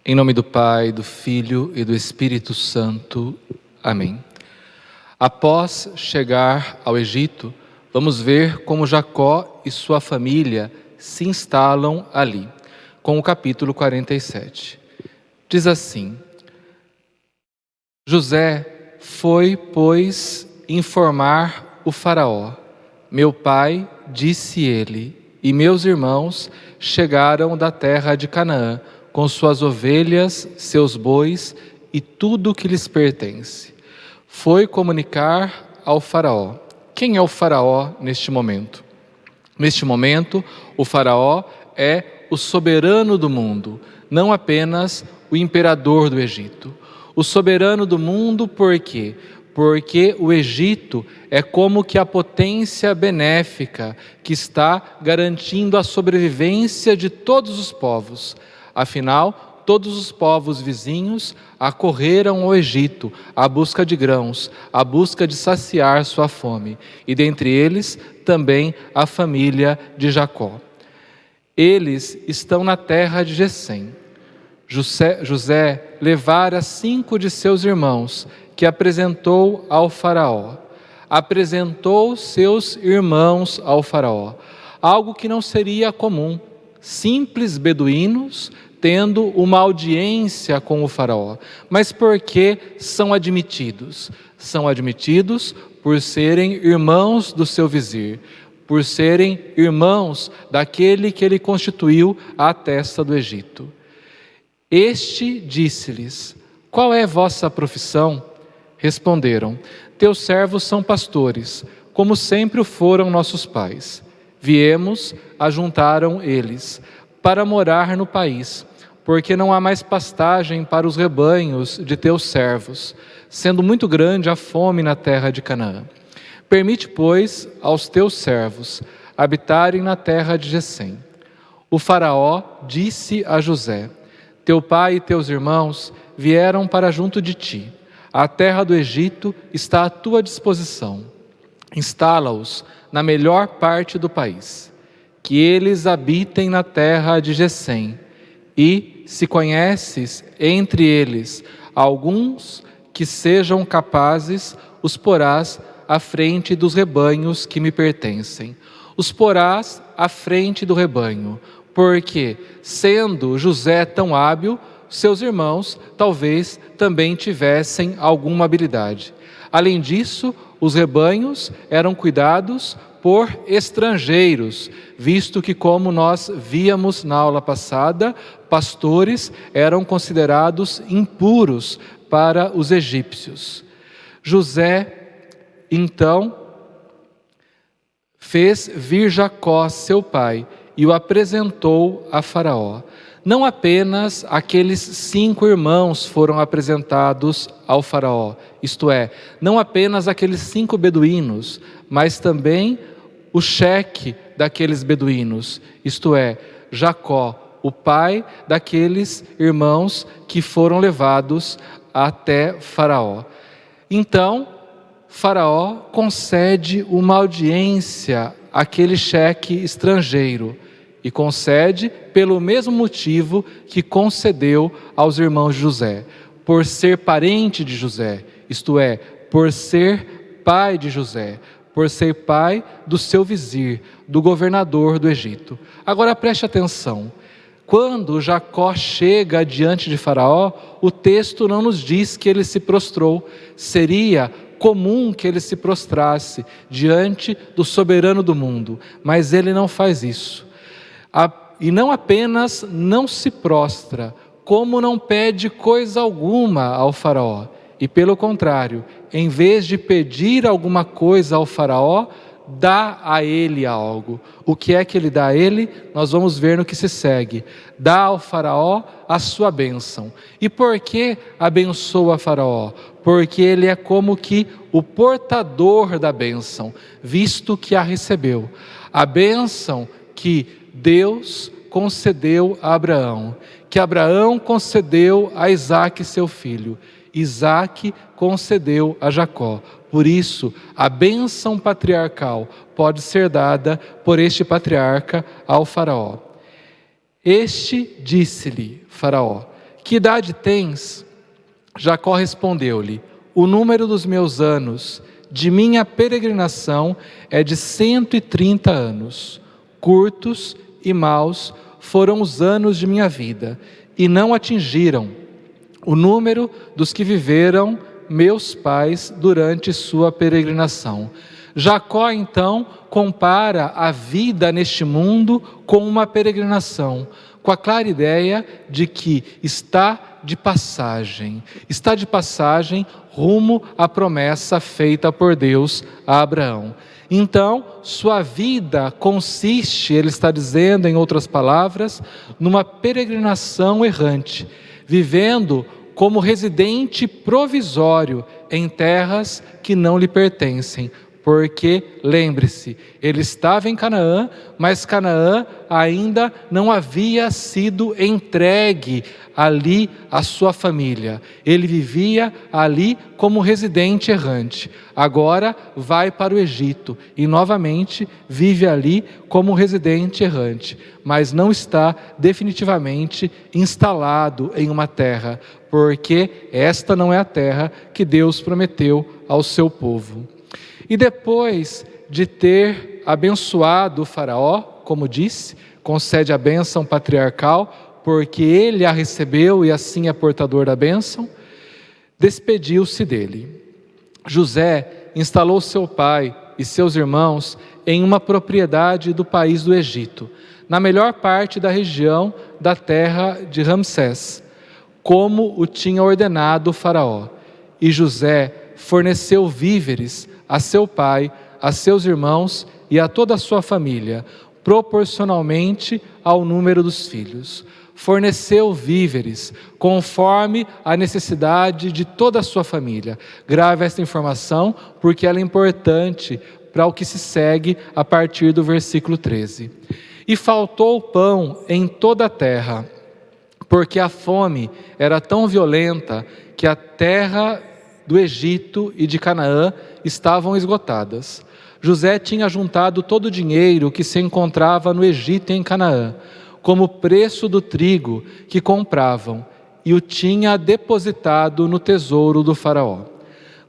Em nome do Pai, do Filho e do Espírito Santo. Amém. Após chegar ao Egito, vamos ver como Jacó e sua família se instalam ali, com o capítulo 47. Diz assim: José foi, pois, informar o faraó. Meu pai, disse ele, e meus irmãos chegaram da terra de Canaã, com suas ovelhas, seus bois e tudo o que lhes pertence. Foi comunicar ao faraó. Quem é o faraó neste momento? Neste momento, o faraó é o soberano do mundo, não apenas o imperador do Egito. O soberano do mundo por quê? Porque o Egito é como que a potência benéfica que está garantindo a sobrevivência de todos os povos. Afinal, todos os povos vizinhos acorreram ao Egito à busca de grãos, à busca de saciar sua fome, e dentre eles também a família de Jacó. Eles estão na terra de Gessém. José levara 5 de seus irmãos, que apresentou ao faraó. Apresentou seus irmãos ao faraó, algo que não seria comum. Simples beduínos tendo uma audiência com o faraó. Mas por que são admitidos? São admitidos por serem irmãos do seu vizir, por serem irmãos daquele que ele constituiu à testa do Egito. Este disse-lhes: qual é vossa profissão? Responderam: teus servos são pastores, como sempre o foram nossos pais. Viemos, ajuntaram eles, para morar no país, porque não há mais pastagem para os rebanhos de teus servos, sendo muito grande a fome na terra de Canaã. Permite, pois, aos teus servos habitarem na terra de Gessém. O faraó disse a José: teu pai e teus irmãos vieram para junto de ti. A terra do Egito está à tua disposição. Instala-os na melhor parte do país, que eles habitem na terra de Gessém. E, se conheces entre eles alguns que sejam capazes, os porás à frente dos rebanhos que me pertencem. Os porás à frente do rebanho, porque, sendo José tão hábil, seus irmãos talvez também tivessem alguma habilidade. Além disso, os rebanhos eram cuidados por estrangeiros, visto que, como nós víamos na aula passada, pastores eram considerados impuros para os egípcios. José, então, fez vir Jacó, seu pai, e o apresentou a Faraó. Não apenas aqueles 5 irmãos foram apresentados ao faraó, isto é, não apenas aqueles 5 beduínos, mas também o chefe daqueles beduínos, isto é, Jacó, o pai daqueles irmãos que foram levados até Faraó. Então, Faraó concede uma audiência àquele chefe estrangeiro, e concede pelo mesmo motivo que concedeu aos irmãos de José, por ser parente de José, isto é, por ser pai de José, por ser pai do seu vizir, do governador do Egito. Agora preste atenção, quando Jacó chega diante de Faraó, o texto não nos diz que ele se prostrou. Seria comum que ele se prostrasse diante do soberano do mundo, mas ele não faz isso. E não apenas não se prostra, como não pede coisa alguma ao faraó. E pelo contrário, em vez de pedir alguma coisa ao faraó, dá a ele algo. O que é que ele dá a ele? Nós vamos ver no que se segue. Dá ao faraó a sua bênção. E por que abençoa faraó? Porque ele é como que o portador da bênção, visto que a recebeu. A bênção que Deus concedeu a Abraão, que Abraão concedeu a Isaque, seu filho. Isaque concedeu a Jacó. Por isso, a bênção patriarcal pode ser dada por este patriarca ao faraó. Este disse-lhe, Faraó, Que idade tens? Jacó respondeu-lhe: o número dos meus anos de minha peregrinação é de 130 anos. Curtos e maus foram os anos de minha vida, e não atingiram o número dos que viveram meus pais durante sua peregrinação. Jacó, então, compara a vida neste mundo com uma peregrinação, com a clara ideia de que está de passagem rumo à promessa feita por Deus a Abraão. Então, sua vida consiste, ele está dizendo em outras palavras, numa peregrinação errante, vivendo como residente provisório em terras que não lhe pertencem. Porque, lembre-se, ele estava em Canaã, mas Canaã ainda não havia sido entregue ali à sua família. Ele vivia ali como residente errante. Agora vai para o Egito e novamente vive ali como residente errante, mas não está definitivamente instalado em uma terra, porque esta não é a terra que Deus prometeu ao seu povo. E depois de ter abençoado o faraó, como disse, concede a bênção patriarcal, porque ele a recebeu e assim é portador da bênção, despediu-se dele. José instalou seu pai e seus irmãos em uma propriedade do país do Egito, na melhor parte da região da terra de Ramsés, como o tinha ordenado o faraó. E José forneceu víveres a seu pai, a seus irmãos e a toda a sua família, proporcionalmente ao número dos filhos. Forneceu víveres conforme a necessidade de toda a sua família. Grave esta informação porque ela é importante para o que se segue a partir do versículo 13. E faltou pão em toda a terra, porque a fome era tão violenta que a terra do Egito e de Canaã estavam esgotadas. José tinha juntado todo o dinheiro que se encontrava no Egito e em Canaã, como preço do trigo que compravam, e o tinha depositado no tesouro do faraó.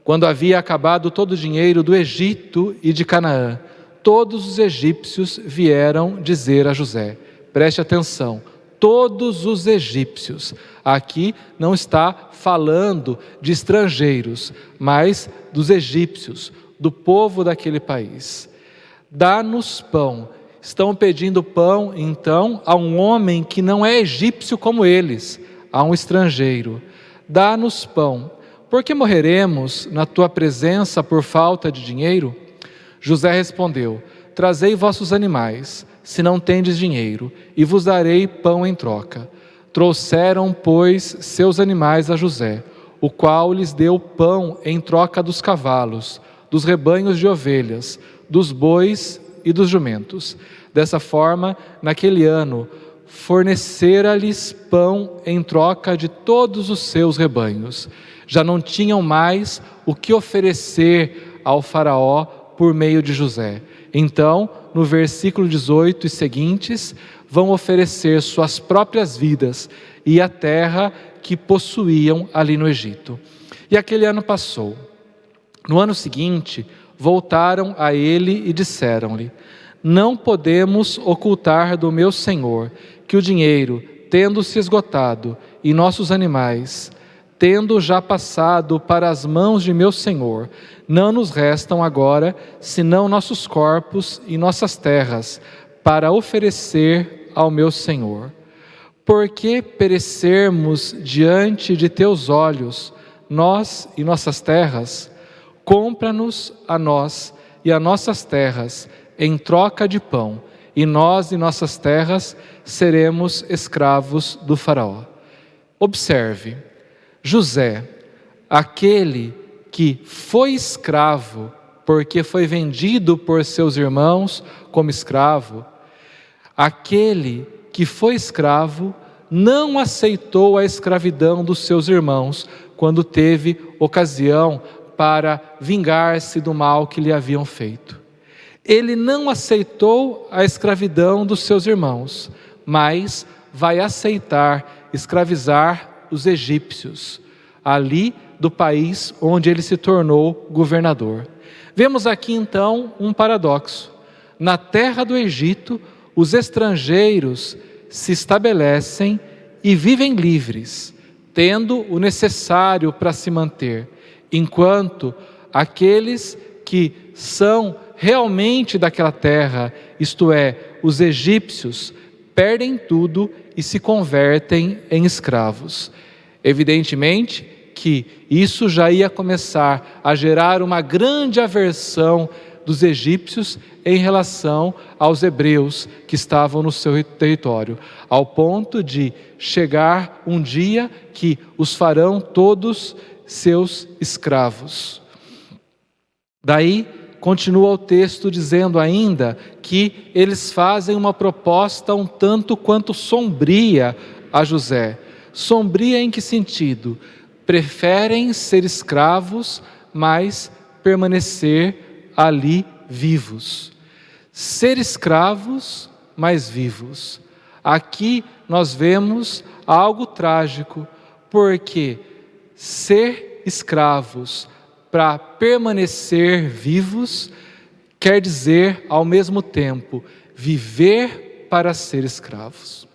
Quando havia acabado todo o dinheiro do Egito e de Canaã, todos os egípcios vieram dizer a José, preste atenção, todos os egípcios. Aqui não está falando de estrangeiros, mas dos egípcios, do povo daquele país. Dá-nos pão. Estão pedindo pão, então, a um homem que não é egípcio como eles, a um estrangeiro. Dá-nos pão. Por que morreremos na tua presença por falta de dinheiro? José respondeu, trazei vossos animais, se não tendes dinheiro, e vos darei pão em troca. Trouxeram, pois, seus animais a José, o qual lhes deu pão em troca dos cavalos, dos rebanhos de ovelhas, dos bois e dos jumentos. Dessa forma, naquele ano, fornecera-lhes pão em troca de todos os seus rebanhos. Já não tinham mais o que oferecer ao faraó por meio de José. Então, no versículo 18 e seguintes, vão oferecer suas próprias vidas e a terra que possuíam ali no Egito. E aquele ano passou. No ano seguinte, voltaram a ele e disseram-lhe, não podemos ocultar do meu senhor que o dinheiro, tendo se esgotado, e nossos animais, tendo já passado para as mãos de meu senhor, não nos restam agora, senão nossos corpos e nossas terras, para oferecer ao meu senhor. Por que perecermos diante de teus olhos, nós e nossas terras? Compra-nos a nós e a nossas terras em troca de pão, e nós e nossas terras seremos escravos do faraó. Observe, José, aquele que foi escravo, porque foi vendido por seus irmãos como escravo, aquele que foi escravo não aceitou a escravidão dos seus irmãos quando teve ocasião para vingar-se do mal que lhe haviam feito. Ele não aceitou a escravidão dos seus irmãos, mas vai aceitar escravizar os egípcios, ali do país onde ele se tornou governador. Vemos aqui então um paradoxo. Na terra do Egito, os estrangeiros se estabelecem e vivem livres, tendo o necessário para se manter, enquanto aqueles que são realmente daquela terra, isto é, os egípcios, perdem tudo e se convertem em escravos. Evidentemente que isso já ia começar a gerar uma grande aversão dos egípcios em relação aos hebreus que estavam no seu território, ao ponto de chegar um dia que os farão todos seus escravos. Daí, continua o texto dizendo ainda que eles fazem uma proposta um tanto quanto sombria a José. Sombria em que sentido? Preferem ser escravos, mas permanecer ali vivos. Ser escravos, mas vivos. Aqui nós vemos algo trágico, porque ser escravos para permanecer vivos quer dizer, ao mesmo tempo, viver para ser escravos.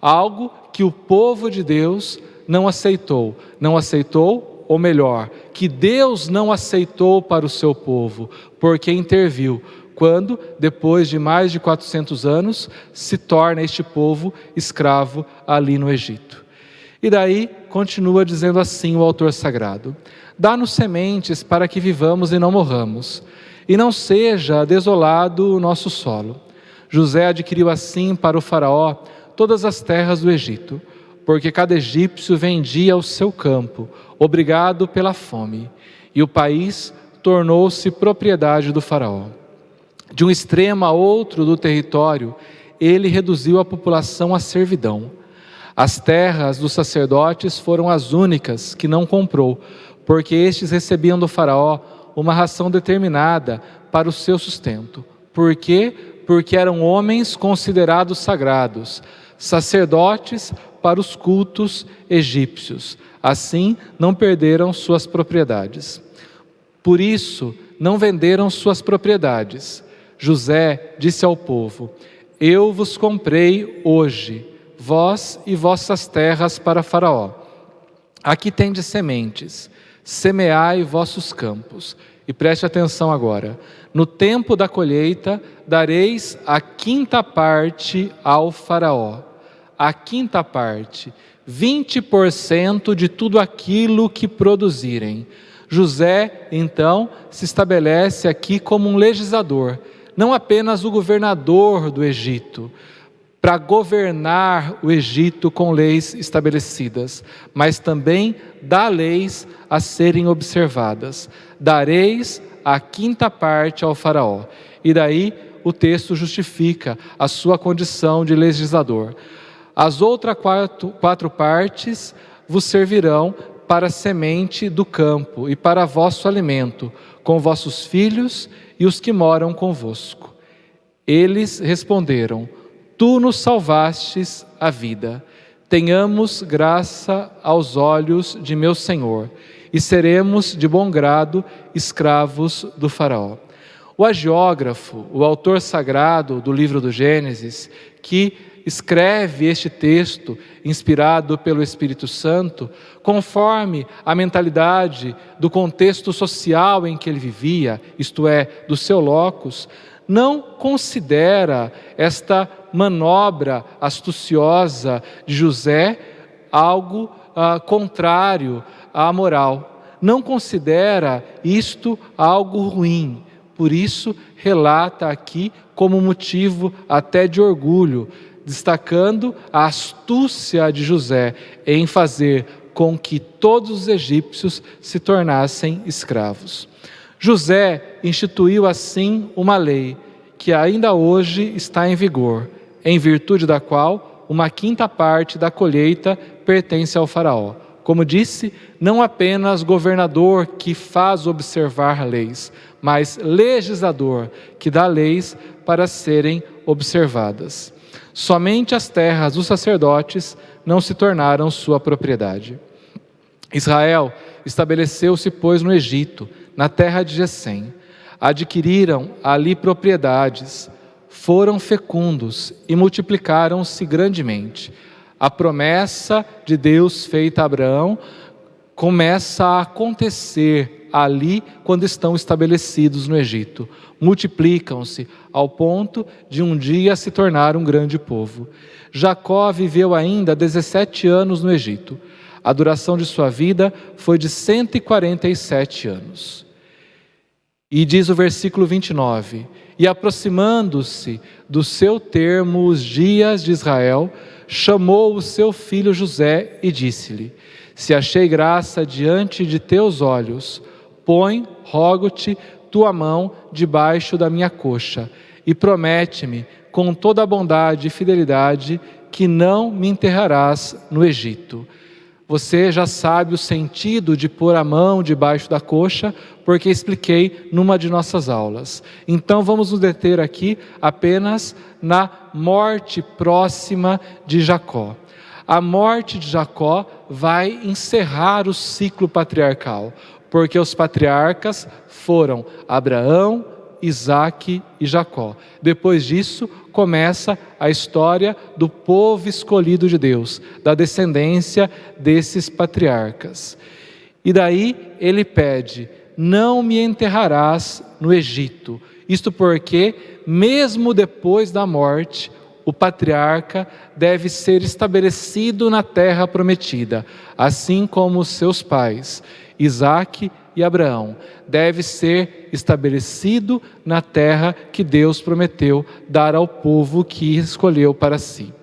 Algo que o povo de Deus não aceitou. Não aceitou, ou melhor, que Deus não aceitou para o seu povo, porque interviu, quando, depois de mais de 400 anos, se torna este povo escravo ali no Egito. E daí, continua dizendo assim o autor sagrado: dá-nos sementes para que vivamos e não morramos, e não seja desolado o nosso solo. José adquiriu assim para o faraó todas as terras do Egito, porque cada egípcio vendia o seu campo, obrigado pela fome, e o país tornou-se propriedade do faraó. De um extremo a outro do território, ele reduziu a população à servidão. As terras dos sacerdotes foram as únicas que não comprou, porque estes recebiam do faraó uma ração determinada para o seu sustento. Por quê? Porque eram homens considerados sagrados, sacerdotes para os cultos egípcios. Assim, não perderam suas propriedades. Por isso, não venderam suas propriedades. José disse ao povo: eu vos comprei hoje, vós e vossas terras para Faraó. Aqui tendes sementes, semeai vossos campos. E preste atenção agora: no tempo da colheita dareis a quinta parte ao Faraó. A quinta parte, 20% de tudo aquilo que produzirem. José, então, se estabelece aqui como um legislador, não apenas o governador do Egito, para governar o Egito com leis estabelecidas, mas também dá leis a serem observadas. Dareis a quinta parte ao faraó. E daí o texto justifica a sua condição de legislador. As outras quatro partes vos servirão para semente do campo e para vosso alimento, com vossos filhos e os que moram convosco. Eles responderam: tu nos salvastes a vida. Tenhamos graça aos olhos de meu Senhor, e seremos de bom grado escravos do faraó. O hagiógrafo, o autor sagrado do livro do Gênesis, que escreve este texto, inspirado pelo Espírito Santo, conforme a mentalidade do contexto social em que ele vivia, isto é, do seu locus, não considera esta manobra astuciosa de José algo contrário à moral. Não considera isto algo ruim. Por isso, relata aqui como motivo até de orgulho, destacando a astúcia de José em fazer com que todos os egípcios se tornassem escravos. José instituiu assim uma lei que ainda hoje está em vigor, em virtude da qual uma quinta parte da colheita pertence ao faraó. Como disse, não apenas governador que faz observar leis, mas legislador que dá leis para serem observadas. Somente as terras dos sacerdotes não se tornaram sua propriedade. Israel estabeleceu-se, pois, no Egito, na terra de Gesem. Adquiriram ali propriedades, foram fecundos e multiplicaram-se grandemente. A promessa de Deus feita a Abraão começa a acontecer ali quando estão estabelecidos no Egito. Multiplicam-se ao ponto de um dia se tornar um grande povo. Jacó viveu ainda 17 anos no Egito. A duração de sua vida foi de 147 anos. E diz o versículo 29, e aproximando-se do seu termo os dias de Israel, chamou o seu filho José e disse-lhe: se achei graça diante de teus olhos, põe, rogo-te, tua mão debaixo da minha coxa e promete-me com toda a bondade e fidelidade que não me enterrarás no Egito. Você já sabe o sentido de pôr a mão debaixo da coxa, porque expliquei numa de nossas aulas. Então vamos nos deter aqui apenas na morte próxima de Jacó. A morte de Jacó vai encerrar o ciclo patriarcal, porque os patriarcas foram Abraão, Isaque e Jacó. Depois disso, começa a história do povo escolhido de Deus, da descendência desses patriarcas. E daí ele pede: não me enterrarás no Egito. Isto porque, mesmo depois da morte, o patriarca deve ser estabelecido na terra prometida, assim como os seus pais, Isaque e Abraão, deve ser estabelecido na terra que Deus prometeu dar ao povo que escolheu para si.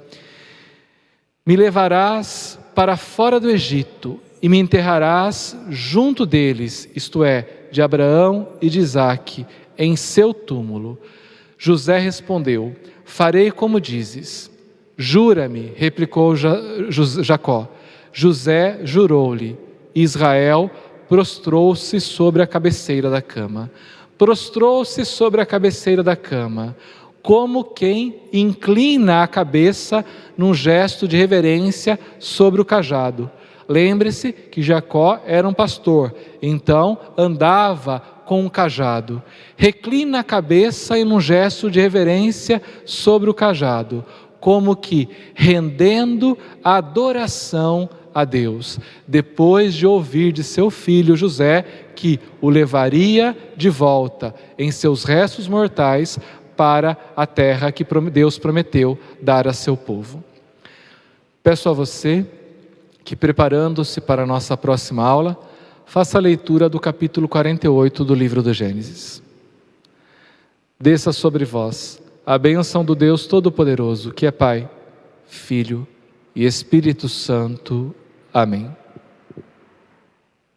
Me levarás para fora do Egito e me enterrarás junto deles, isto é, de Abraão e de Isaque, em seu túmulo. José respondeu: farei como dizes. Jura-me, replicou Jacó. José jurou-lhe. Israel prostrou-se sobre a cabeceira da cama. Prostrou-se sobre a cabeceira da cama, como quem inclina a cabeça num gesto de reverência sobre o cajado. Lembre-se que Jacó era um pastor, então andava com um cajado. Reclina a cabeça em um gesto de reverência sobre o cajado, como que rendendo adoração a Deus, depois de ouvir de seu filho José que o levaria de volta em seus restos mortais para a terra que Deus prometeu dar a seu povo. Peço a você que, preparando-se para a nossa próxima aula, faça a leitura do capítulo 48 do livro do Gênesis. Desça sobre vós a bênção do Deus Todo-Poderoso, que é Pai, Filho e Espírito Santo. Amém.